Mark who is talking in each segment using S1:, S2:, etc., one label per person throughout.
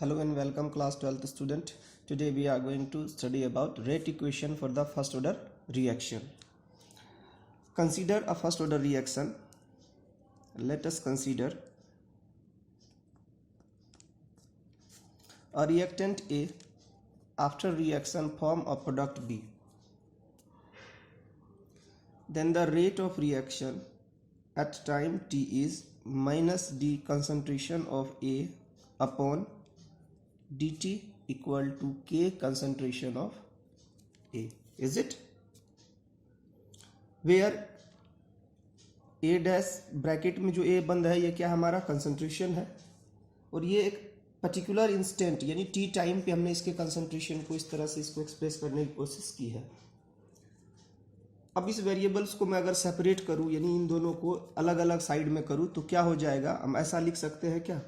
S1: Hello and welcome class 12th student. Today we are going to study about rate equation for the first order reaction. Consider a first order reaction. Let us consider a reactant A after reaction form a product B. Then the rate of reaction at time t is minus d concentration of A upon dt equal to k concentration of A. Is it? Where A dash bracket में जो A बंद है ये क्या हमारा concentration है और ये एक पर्टिकुलर इंस्टेंट यानी टी टाइम पे हमने इसके कंसंट्रेशन को इस तरह से इसको एक्सप्रेस करने की कोशिश की है। अब इस वेरिएबल्स को मैं अगर सेपरेट करूं यानी इन दोनों को अलग अलग साइड में करूं तो क्या हो जाएगा, हम ऐसा लिख सकते हैं क्या,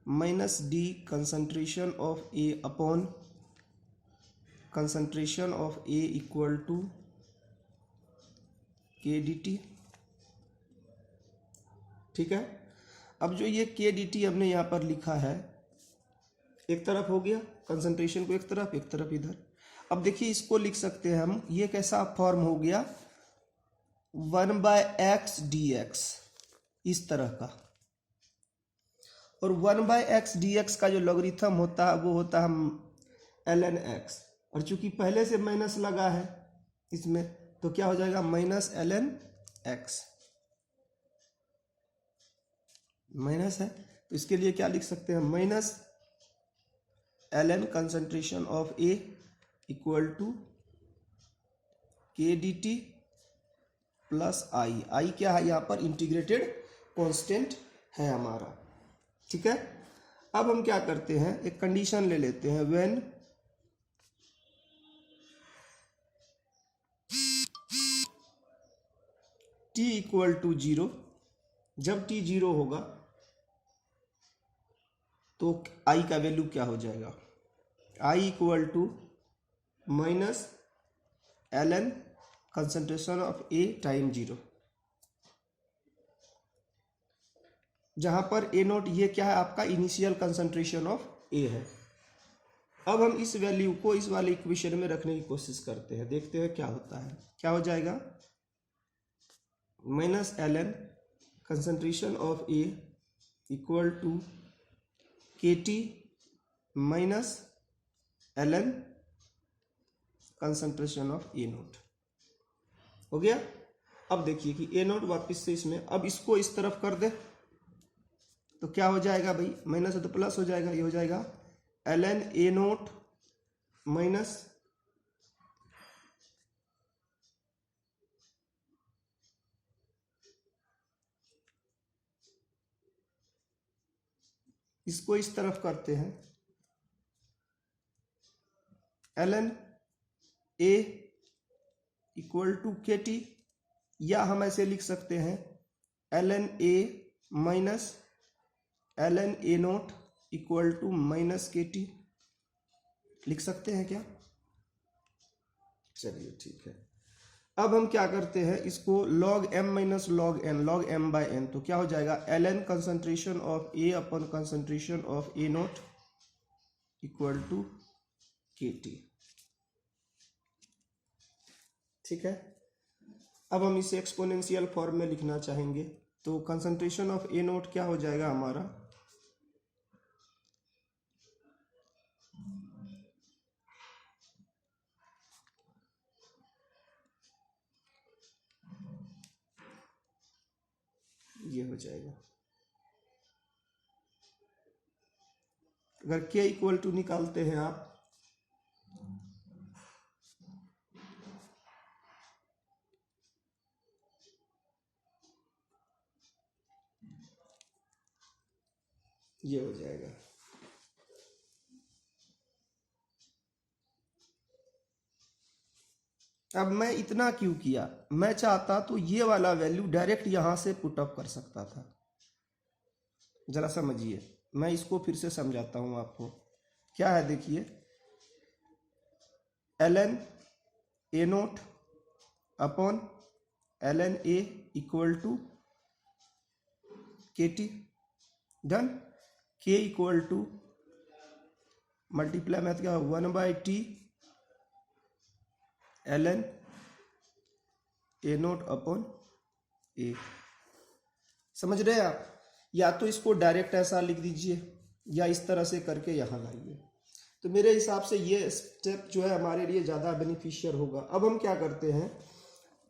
S1: minus d concentration of A upon concentration of A equal to k d t. ठीक है, अब जो ये के डी टी हमने यहाँ पर लिखा है एक तरफ हो गया कंसंट्रेशन को एक तरफ इधर। अब देखिए इसको लिख सकते हैं हम, ये कैसा फॉर्म हो गया 1/x dx इस तरह का, और 1/x dx का जो लॉगरिथम होता है वो होता है ln x, और चूंकि पहले से माइनस लगा है इसमें तो क्या हो जाएगा माइनस ln x, माइनस है तो इसके लिए क्या लिख सकते हैं minus ln concentration of A equal to k d t plus I क्या है यहाँ पर इंटीग्रेटेड कांस्टेंट है हमारा। ठीक है, अब हम क्या करते हैं एक कंडीशन ले लेते हैं, व्हेन t इक्वल टू 0, जब t 0 होगा तो i का वैल्यू क्या हो जाएगा, i equal to minus ln concentration of A time 0, जहां पर A नोट ये क्या है आपका इनिशियल कंसंट्रेशन ऑफ A है। अब हम इस वैल्यू को इस वाले इक्वेशन में रखने की कोशिश करते हैं, देखते हैं क्या होता है। क्या हो जाएगा minus ln concentration of A equal to के T minus ln concentration of A naught हो गया। अब देखिए कि ए नोट वापिस से इसमें, अब इसको इस तरफ कर दे तो क्या हो जाएगा भाई, माइनस है तो प्लस हो जाएगा, ये हो जाएगा ln ए नोट माइनस इसको इस तरफ करते हैं ln ए इक्वल टू के टी, या हम ऐसे लिख सकते हैं ln A minus ln A naught equal to minus k t, लिख सकते हैं क्या? चलिए ठीक है, अब हम क्या करते हैं इसको log m minus log n, log m by n, तो क्या हो जाएगा ln concentration of A upon concentration of A naught equal to के टी। ठीक है, अब हम इसे एक्सपोनेंशियल फॉर्म में लिखना चाहेंगे तो कंसंट्रेशन ऑफ ए नोट क्या हो जाएगा हमारा, ये हो जाएगा, अगर k इक्वल टू निकालते हैं आप ये हो जाएगा। अब मैं इतना क्यों किया, मैं चाहता तो ये वाला वैल्यू डायरेक्ट यहां से पुट अप कर सकता था। जरा समझिए, मैं इसको फिर से समझाता हूं आपको क्या है। देखिए ln A note upon ln A equal to के T, done, k equal to multiply math क्या 1/t ln a0 अपॉन ए। समझ रहे हैं आप? या तो इसको डायरेक्ट ऐसा लिख दीजिए या इस तरह से करके यहाँ लाइए। तो मेरे हिसाब से ये स्टेप जो है हमारे लिए ज़्यादा बेनिफिशियल होगा। अब हम क्या करते हैं,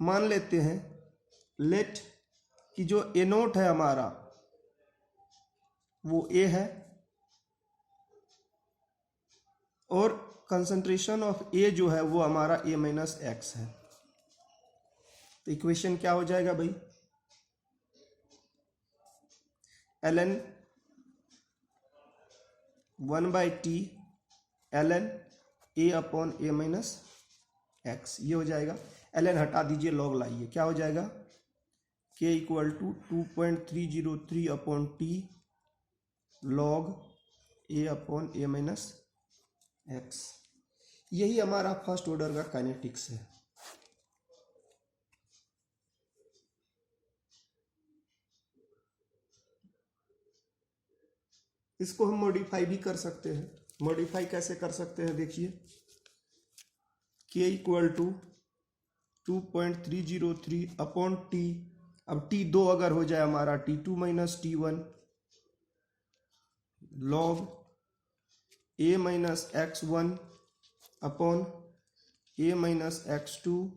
S1: मान लेते हैं लेट कि जो a0 है हमारा वो a है और कंसंट्रेशन ऑफ a जो है वो हमारा a माइनस एक्स है। तो इक्वेशन क्या हो जाएगा भाई, ln 1/t ln a upon a minus x, ये हो जाएगा। ln हटा दीजिए, लॉग लाइए, क्या हो जाएगा k equal to 2.303 upon t log a upon a minus x. यही हमारा फर्स्ट ऑर्डर का काइनेटिक्स है। इसको हम मॉडिफाई भी कर सकते हैं। मॉडिफाई कैसे कर सकते हैं देखिए, k equal to 2.303 upon t, अब टी 2 अगर हो जाए हमारा t2 minus t1 log a minus x1 upon a minus x2,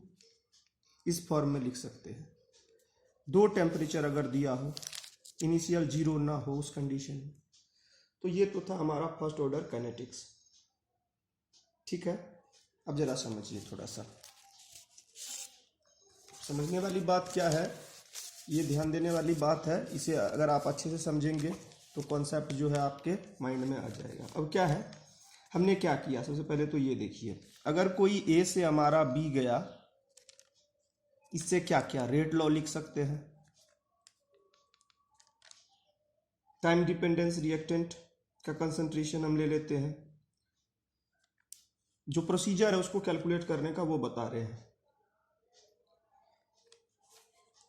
S1: इस फॉर्म में लिख सकते हैं। दो टेम्परेचर अगर दिया हो, इनिशियल जीरो ना हो उस कंडीशन में। तो ये तो था हमारा फर्स्ट ऑर्डर काइनेटिक्स। ठीक है, अब जरा समझिए, थोड़ा सा समझने वाली बात क्या है, ये ध्यान देने वाली बात है। इसे अगर आप अच्छे से समझेंगे तो कॉन्सेप्ट जो है आपके माइंड में आ जाएगा। अब क्या है, हमने क्या किया, सबसे पहले तो ये देखिए, अगर कोई ए से हमारा बी गया, इससे क्या क्या रेट लॉ लिख सकते हैं, टाइम डिपेंडेंस रिएक्टेंट का कंसंट्रेशन हम ले लेते हैं। जो प्रोसीजर है उसको कैलकुलेट करने का वो बता रहे हैं।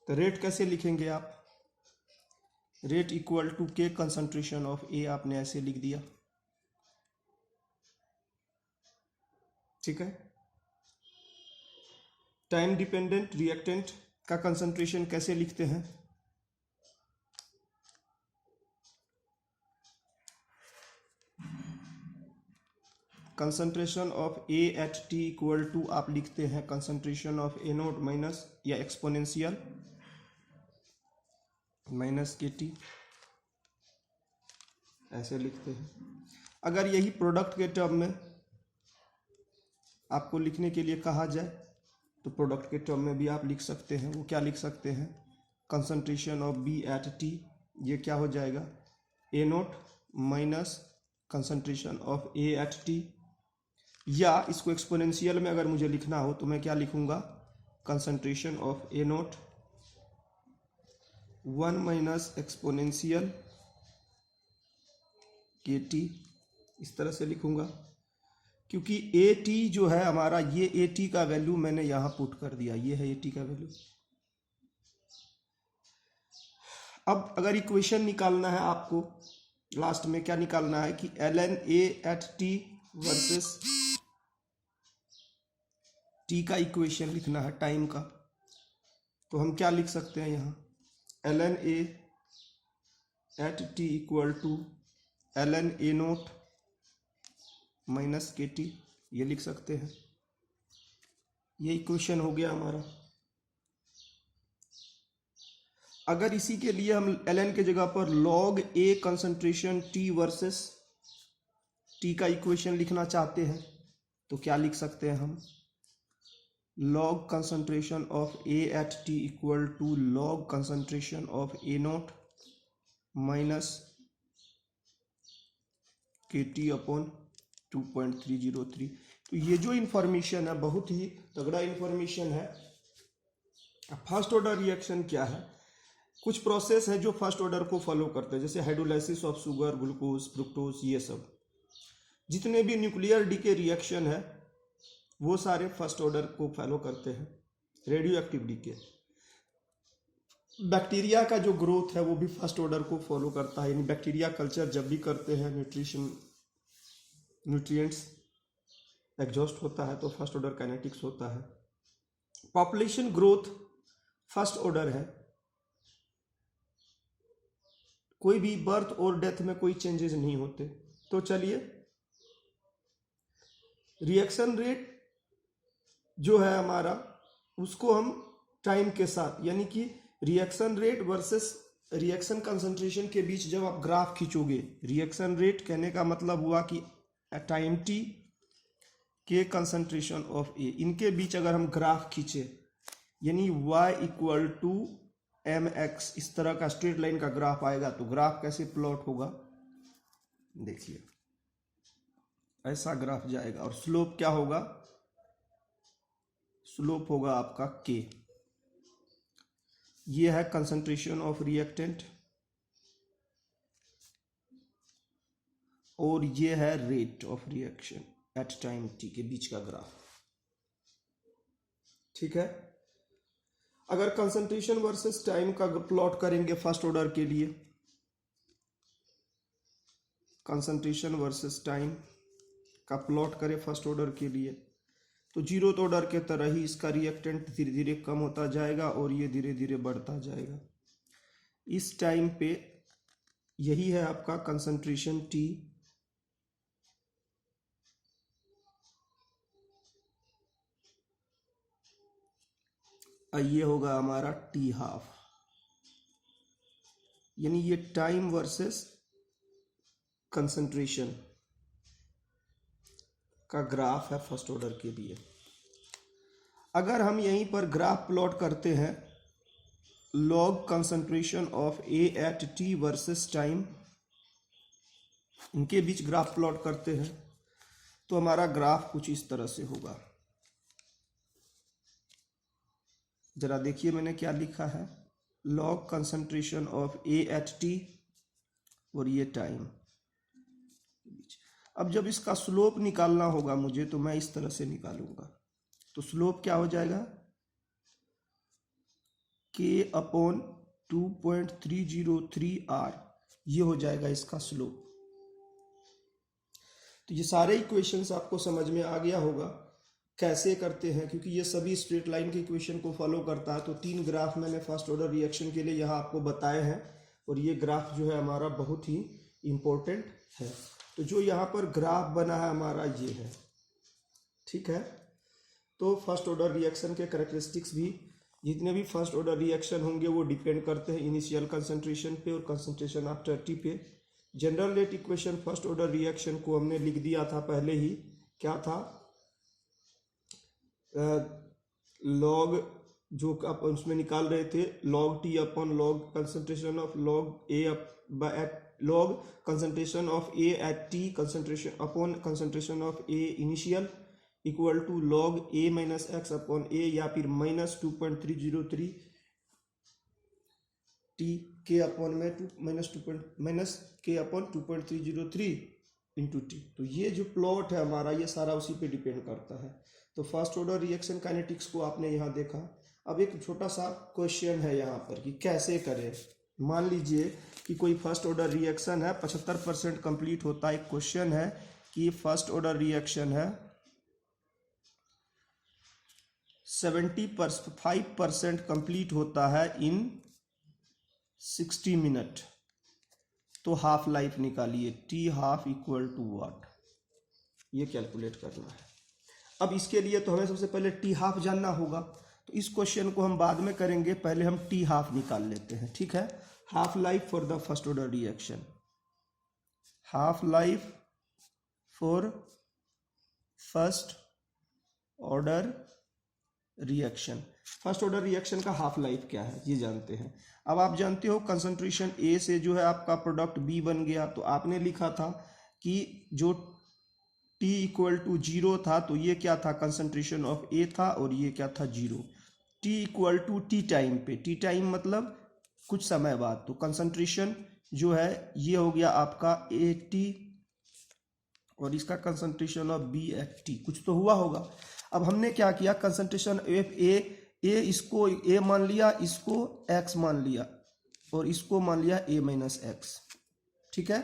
S1: तो रेट कैसे लिखेंगे आप, rate equal to k concentration of A, आपने ऐसे लिख दिया। ठीक है, टाइम डिपेंडेंट रिएक्टेंट का कंसंट्रेशन कैसे लिखते हैं, concentration of A at t equal to आप लिखते हैं concentration of A note minus या एक्सपोनेंशियल माइनस के टी, ऐसे लिखते हैं। अगर यही प्रोडक्ट के टर्म में आपको लिखने के लिए कहा जाए तो प्रोडक्ट के टर्म में भी आप लिख सकते हैं। वो क्या लिख सकते हैं, concentration of B at T, ये क्या हो जाएगा A note minus concentration of A at T, या इसको एक्सपोनेंशियल में अगर मुझे लिखना हो तो मैं क्या लिखूंगा, concentration of A note 1 minus exponential के टी, इस तरह से लिखूंगा। क्योंकि ए टी जो है हमारा, ये ए टी का वैल्यू मैंने यहां पुट कर दिया, ये है ए टी का वैल्यू। अब अगर इक्वेशन निकालना है आपको, लास्ट में क्या निकालना है कि ln a at T versus T का इक्वेशन लिखना है टाइम का। तो हम क्या लिख सकते हैं यहाँ, ln a at t equal to ln a naught minus k t, ये लिख सकते हैं। ये इक्वेशन हो गया हमारा। अगर इसी के लिए हम ln के जगह पर log a concentration t versus t का इक्वेशन लिखना चाहते हैं तो क्या लिख सकते हैं हम, log concentration of a at t equal to log concentration of a naught minus k t upon 2.303। तो ये जो इंफॉर्मेशन है बहुत ही तगड़ा इंफॉर्मेशन है। फर्स्ट ऑर्डर रिएक्शन क्या है, कुछ प्रोसेस है जो फर्स्ट ऑर्डर को फॉलो करते हैं, जैसे hydrolysis of sugar, glucose, fructose, ये सब जितने भी न्यूक्लियर डीके रिएक्शन है वो सारे फर्स्ट ऑर्डर को फॉलो करते हैं। रेडियो एक्टिव डीके, बैक्टीरिया का जो ग्रोथ है वो भी फर्स्ट ऑर्डर को फॉलो करता है, यानी बैक्टीरिया कल्चर जब भी करते हैं न्यूट्रिशन न्यूट्रिएंट्स एग्जॉस्ट होता है तो फर्स्ट ऑर्डर काइनेटिक्स होता है। पॉपुलेशन ग्रोथ फर्स्ट ऑर्डर है, कोई भी बर्थ और डेथ में कोई चेंजेस नहीं होते। तो चलिए रिएक्शन रेट जो है हमारा उसको हम टाइम के साथ, यानी कि reaction rate versus reaction concentration के बीच जब आप ग्राफ खींचोगे, रिएक्शन रेट कहने का मतलब हुआ कि टाइम टी के कंसंट्रेशन ऑफ ए, इनके बीच अगर हम ग्राफ खींचे यानी y equal to m x, इस तरह का स्ट्रेट लाइन का ग्राफ आएगा तो ग्राफ कैसे प्लॉट होगा, देखिए ऐसा ग्राफ जाएगा और स्लोप क्या होगा, स्लोप होगा आपका k। ये है कंसंट्रेशन ऑफ रिएक्टेंट और ये है rate of reaction at time t के बीच का ग्राफ। ठीक है, अगर कंसंट्रेशन वर्सेस टाइम का प्लॉट करेंगे फर्स्ट ऑर्डर के लिए, कंसंट्रेशन वर्सेस टाइम का प्लॉट करें फर्स्ट ऑर्डर के लिए तो जीरोथ ऑर्डर के तरह ही इसका रिएक्टेंट धीरे धीरे कम होता जाएगा और ये धीरे धीरे बढ़ता जाएगा। इस टाइम पे यही है आपका कंसंट्रेशन T, ये होगा हमारा T हाफ, यानी ये टाइम वर्सेस कंसंट्रेशन का ग्राफ है फर्स्ट ऑर्डर के लिए। अगर हम यहीं पर ग्राफ प्लॉट करते हैं log concentration of A at T versus time, इनके बीच ग्राफ प्लॉट करते हैं तो हमारा ग्राफ कुछ इस तरह से होगा। जरा देखिए मैंने क्या लिखा है, log concentration of A at T और ये टाइम। अब जब इसका स्लोप निकालना होगा मुझे तो मैं इस तरह से निकालूंगा, तो स्लोप क्या हो जाएगा, k अपॉन 2.303 r, ये हो जाएगा इसका स्लोप। तो ये सारे इक्वेशंस आपको समझ में आ गया होगा कैसे करते हैं, क्योंकि ये सभी स्ट्रेट लाइन के इक्वेशन को फॉलो करता है। तो 3 ग्राफ मैंने फर्स्ट ऑर्डर रिएक्शन के लिए यहाँ आपको बताए हैं और ये ग्राफ जो है हमारा बहुत ही इम्पोर्टेंट है। तो जो यहाँ पर ग्राफ बना है हमारा ये है, ठीक है। तो फर्स्ट ऑर्डर रिएक्शन के कैरेक्टरिस्टिक्स भी, जितने भी फर्स्ट ऑर्डर रिएक्शन होंगे वो डिपेंड करते हैं इनिशियल कंसंट्रेशन पे और कंसंट्रेशन आफ्टर टी पे। General rate equation first order reaction को हमने लिख दिया था पहले ही, क्या था, लॉग जो आप उसमें निकाल रहे थे, log T upon log concentration of log A at log concentration of A at T concentration upon concentration of A initial equal to log A minus X upon A, या फिर माइनस 2.303 टी के अपॉन में minus K upon 2.303 into T. तो ये जो plot है हमारा ये सारा उसी पे डिपेंड करता है। तो फर्स्ट ऑर्डर रिएक्शन काइनेटिक्स को आपने यहाँ देखा। अब एक छोटा सा क्वेश्चन है यहाँ पर कि कैसे करें। मान लीजिए कि कोई फर्स्ट ऑर्डर रिएक्शन है, 75% कंप्लीट होता है। एक क्वेश्चन है कि फर्स्ट ऑर्डर रिएक्शन है 75% कंप्लीट होता है इन 60 मिनट, तो हाफ लाइफ निकालिए, t half equal to what, ये कैलकुलेट करना है। अब इसके लिए तो हमें सबसे पहले टी हाफ जानना होगा, तो इस क्वेश्चन को हम बाद में करेंगे, पहले हम टी हाफ निकाल लेते हैं, ठीक है। Half life for the first order reaction, half life for first order reaction. First order reaction का हाफ लाइफ क्या है ये जानते हैं। अब आप जानते हो कंसंट्रेशन ए से जो है आपका प्रोडक्ट बी बन गया, तो आपने लिखा था कि जो T इक्वल टू 0 था तो ये क्या था, कंसंट्रेशन ऑफ ए था, और ये क्या था 0। T equal to t time पे, टी टाइम मतलब कुछ समय बाद, तो कंसंट्रेशन जो है ये हो गया आपका ए टी और इसका concentration of B at t, कुछ तो हुआ होगा। अब हमने क्या किया, कंसंट्रेशन एफ ए इसको ए मान लिया, इसको एक्स मान लिया और इसको मान लिया ए माइनस एक्स, ठीक है।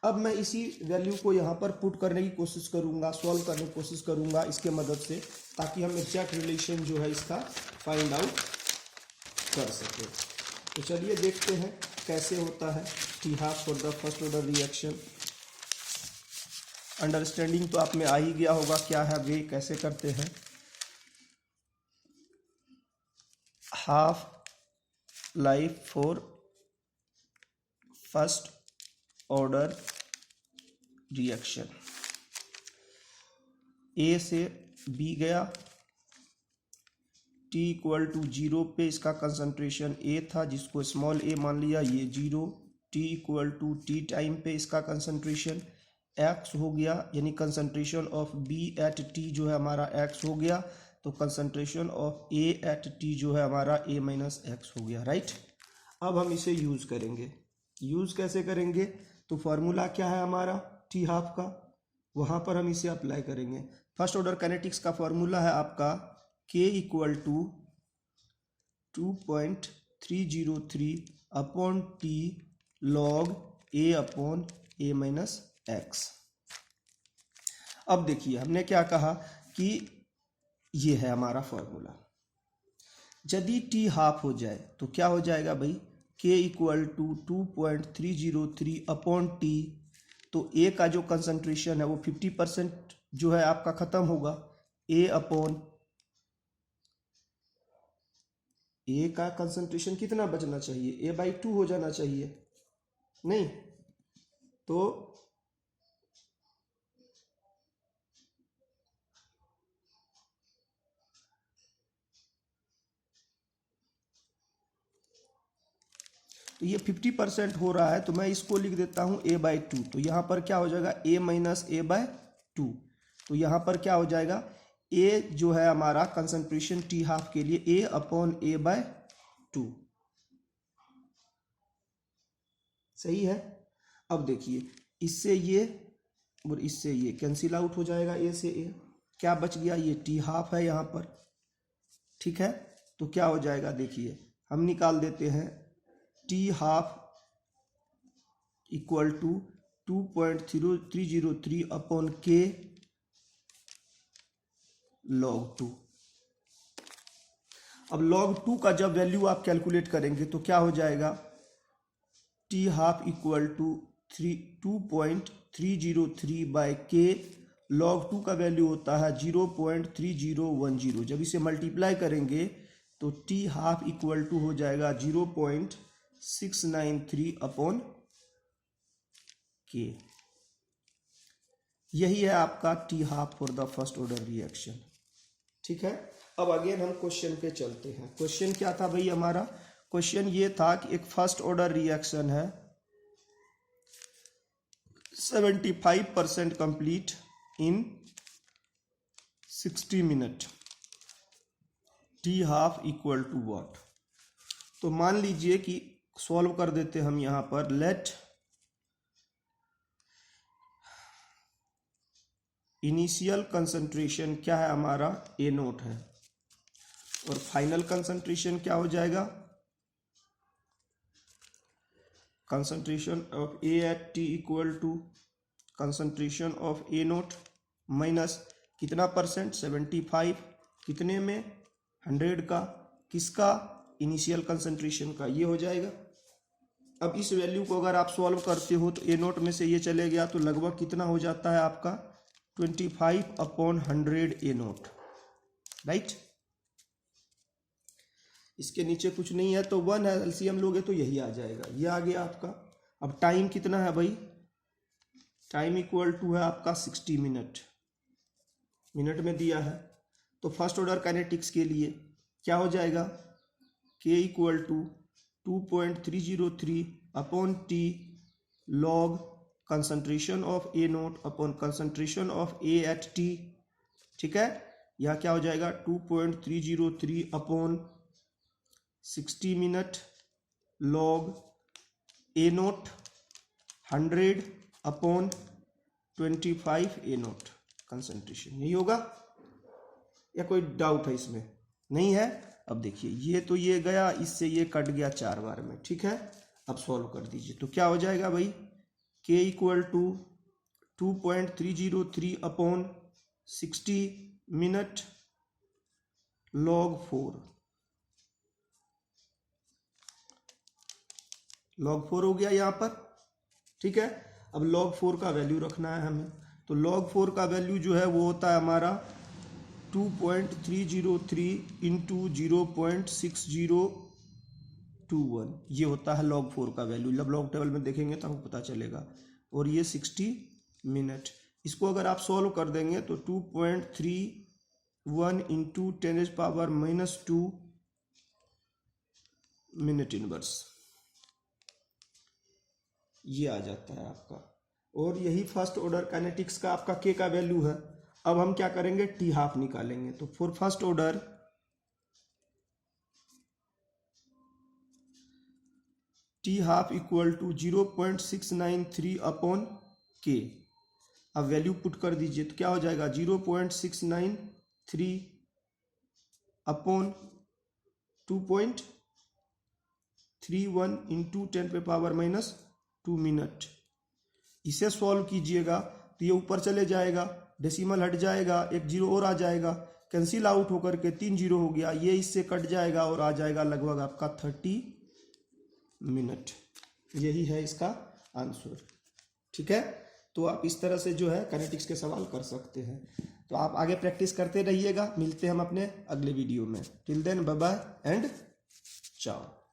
S1: अब मैं इसी वैल्यू को यहाँ पर पुट करने की कोशिश करूँगा, सॉल्व करने की कोशिश करूँगा इसके मदद से, ताकि हम एग्जैक्ट रिलेशन जो है इसका फाइंड आउट कर सकें। तो चलिए देखते हैं कैसे होता है T half for the first order reaction. Understanding तो आप में आ ही गया होगा क्या है वे कैसे करते हैं। Half life for first order reaction, A से बी गया, t इक्वल टू 0 पे इसका कंसंट्रेशन a था जिसको स्मॉल a मान लिया, ये 0, t equal to t time पे इसका कंसंट्रेशन x हो गया, यानी concentration of b at t जो है हमारा x हो गया, तो concentration of a at t जो है हमारा a माइनस x हो गया, राइट। अब हम इसे यूज़ करेंगे। यूज़ कैसे करेंगे, तो फार्मूला क्या है हमारा टी हाफ का, वहाँ पर हम इसे अप्लाई करेंगे। फर्स्ट ऑर्डर काइनेटिक्स का फार्मूला है आपका k equal to 2.303 upon t log a upon a minus x। अब देखिए हमने क्या कहा कि ये है हमारा फॉर्मूला। यदि t हाफ हो जाए तो क्या हो जाएगा भाई, k equal to 2.303 upon t, तो a का जो कंसंट्रेशन है वो 50% जो है आपका ख़त्म होगा, a अपॉन a का कंसंट्रेशन कितना बचना चाहिए, a/2 हो जाना चाहिए, नहीं तो ये 50% हो रहा है, तो मैं इसको लिख देता हूँ a/2। तो यहाँ पर क्या हो जाएगा a माइनस a/2। तो यहाँ पर क्या हो जाएगा, a जो है हमारा कंसंट्रेशन टी हाफ के लिए a अपॉन a/2, सही है। अब देखिए इससे ये और इससे ये कैंसिल आउट हो जाएगा, a से a क्या बच गया, ये टी हाफ है यहाँ पर, ठीक है। तो क्या हो जाएगा देखिए, हम निकाल देते हैं t half equal to 2.303 upon k log 2। अब log 2 का जब वैल्यू आप कैलकुलेट करेंगे तो क्या हो जाएगा, t half equal to 2.303 by k log 2 का वैल्यू होता है 0.3010। जब इसे मल्टीप्लाई करेंगे तो टी हाफ इक्वल टू हो जाएगा 0.693 अपॉन k। यही है आपका T half for the first order reaction, ठीक है। अब अगेन हम क्वेश्चन पे चलते हैं। क्वेश्चन क्या था भाई हमारा, क्वेश्चन ये था कि एक फर्स्ट ऑर्डर रिएक्शन है 75% complete in 60 minute, t half equal to what. तो मान लीजिए कि सॉल्व कर देते हम यहाँ पर, लेट इनिशियल कंसंट्रेशन क्या है हमारा ए नोट है, और फाइनल कंसंट्रेशन क्या हो जाएगा, concentration of A at t equal to concentration of A note minus कितना परसेंट 75, कितने में 100 का, किसका इनिशियल कंसंट्रेशन का, ये हो जाएगा। अब इस वैल्यू को अगर आप सॉल्व करते हो तो ए नोट में से ये चले गया तो लगभग कितना हो जाता है आपका 25 अपॉन 100 ए नोट, राइट। इसके नीचे कुछ नहीं है तो 1 है, एलसीएम लोगे तो यही आ जाएगा, ये आ गया आपका। अब टाइम कितना है भाई, टाइम इक्वल टू है आपका 60 मिनट, मिनट में दिया है। तो फर्स्ट ऑर्डर काइनेटिक्स के लिए क्या हो जाएगा, k equal to 2.303 upon t log concentration of A note upon concentration of A at t, ठीक है। यहाँ क्या हो जाएगा 2.303 upon 60 minute log a nought 100 upon 25 a nought concentration, यही होगा या कोई डाउट है इसमें, नहीं है। अब देखिए ये तो ये गया, इससे ये कट गया 4 बार में, ठीक है। अब सॉल्व कर दीजिए तो क्या हो जाएगा भाई, k equal to 2.303 upon 60 minute log 4 हो गया यहाँ पर। ठीक है, अब log 4 का वैल्यू रखना है हमें, तो log 4 का वैल्यू जो है वो होता है हमारा 2.303 इंटू 0.6021, ये होता है log 4 का वैल्यू। जब log टेबल में देखेंगे तो हमको पता चलेगा। और ये 60 मिनट, इसको अगर आप सॉल्व कर देंगे तो 2.31 इंटू 10⁻⁻2 मिनट इनवर्स, ये आ जाता है आपका। और यही फर्स्ट ऑर्डर काइनेटिक्स का आपका के का वैल्यू है। अब हम क्या करेंगे, टी हाफ निकालेंगे। तो for first order t half equal to 0.693 upon k. अब वैल्यू पुट कर दीजिए तो क्या हो जाएगा, 0.693 अपॉन 2.31 इंटू 10⁻⁻2 मिनट। इसे सॉल्व कीजिएगा तो ये ऊपर चले जाएगा, डेसिमल हट जाएगा, एक जीरो और आ जाएगा, कैंसिल आउट होकर के 3 जीरो हो गया, ये इससे कट जाएगा और आ जाएगा लगभग आपका 30 मिनट। यही है इसका आंसर। ठीक है, तो आप इस तरह से जो है काइनेटिक्स के सवाल कर सकते हैं। तो आप आगे प्रैक्टिस करते रहिएगा। मिलते हैं हम अपने अगले वीडियो में। Till then bye bye and चाओ।